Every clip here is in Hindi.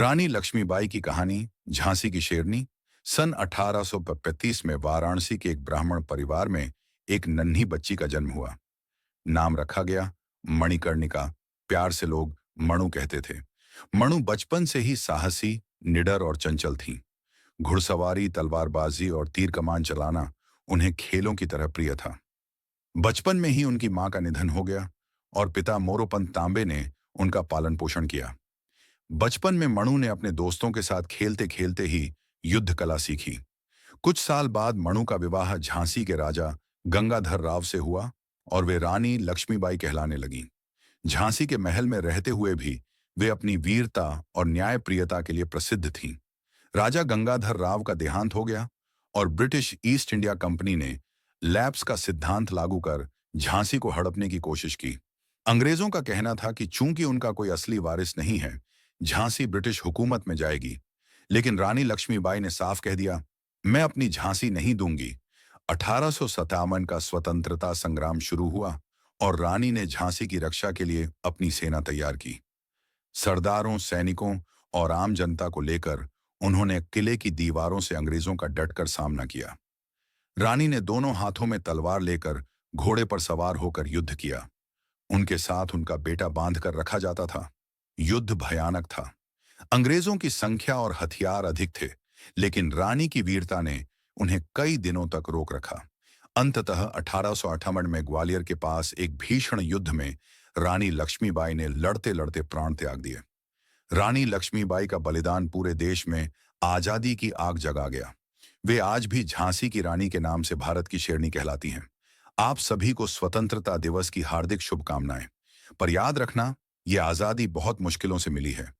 रानी लक्ष्मीबाई की कहानी झांसी की शेरनी। सन 1835 में वाराणसी के एक ब्राह्मण परिवार में एक नन्ही बच्ची का जन्म हुआ। नाम रखा गया मणिकर्णिका। प्यार से लोग मणु कहते थे। मणु बचपन से ही साहसी, निडर और चंचल थीं। घुड़सवारी, तलवारबाजी और तीर कमान चलाना उन्हें खेलों की तरह प्रिय था। बचपन में ही उनकी मां का निधन हो गया और पिता मोरोपंत तांबे ने उनका पालन पोषण किया। बचपन में मणु ने अपने दोस्तों के साथ खेलते खेलते ही युद्ध कला सीखी। कुछ साल बाद मणु का विवाह झांसी के राजा गंगाधर राव से हुआ और वे रानी लक्ष्मीबाई कहलाने लगीं। झांसी के महल में रहते हुए भी वे अपनी वीरता और न्यायप्रियता के लिए प्रसिद्ध थीं। राजा गंगाधर राव का देहांत हो गया और ब्रिटिश ईस्ट इंडिया कंपनी ने लैप्स का सिद्धांत लागू कर झांसी को हड़पने की कोशिश की। अंग्रेजों का कहना था कि चूंकि उनका कोई असली वारिस नहीं है, झांसी ब्रिटिश हुकूमत में जाएगी। लेकिन रानी लक्ष्मीबाई ने साफ कह दिया, मैं अपनी झांसी नहीं दूंगी। 1857 का स्वतंत्रता संग्राम शुरू हुआ और रानी ने झांसी की रक्षा के लिए अपनी सेना तैयार की। सरदारों, सैनिकों और आम जनता को लेकर उन्होंने किले की दीवारों से अंग्रेजों का डटकर सामना किया। रानी ने दोनों हाथों में तलवार लेकर घोड़े पर सवार होकर युद्ध किया। उनके साथ उनका बेटा बांध कर रखा जाता था। युद्ध भयानक था। अंग्रेजों की संख्या और हथियार अधिक थे, लेकिन रानी की वीरता ने उन्हें कई दिनों तक रोक रखा। अंततः 1858 में ग्वालियर के पास एक भीषण युद्ध में रानी लक्ष्मीबाई ने लड़ते लड़ते प्राण त्याग दिए। रानी लक्ष्मीबाई का बलिदान पूरे देश में आजादी की आग जगा गया। वे आज भी झांसी की रानी के नाम से भारत की शेरनी कहलाती हैं। आप सभी को स्वतंत्रता दिवस की हार्दिक शुभकामनाएं। पर याद रखना, यह आजादी बहुत मुश्किलों से मिली है।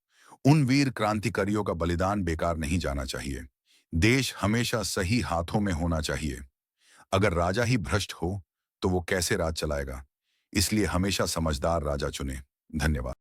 उन वीर क्रांतिकारियों का बलिदान बेकार नहीं जाना चाहिए। देश हमेशा सही हाथों में होना चाहिए। अगर राजा ही भ्रष्ट हो तो वो कैसे राज चलाएगा? इसलिए हमेशा समझदार राजा चुने। धन्यवाद।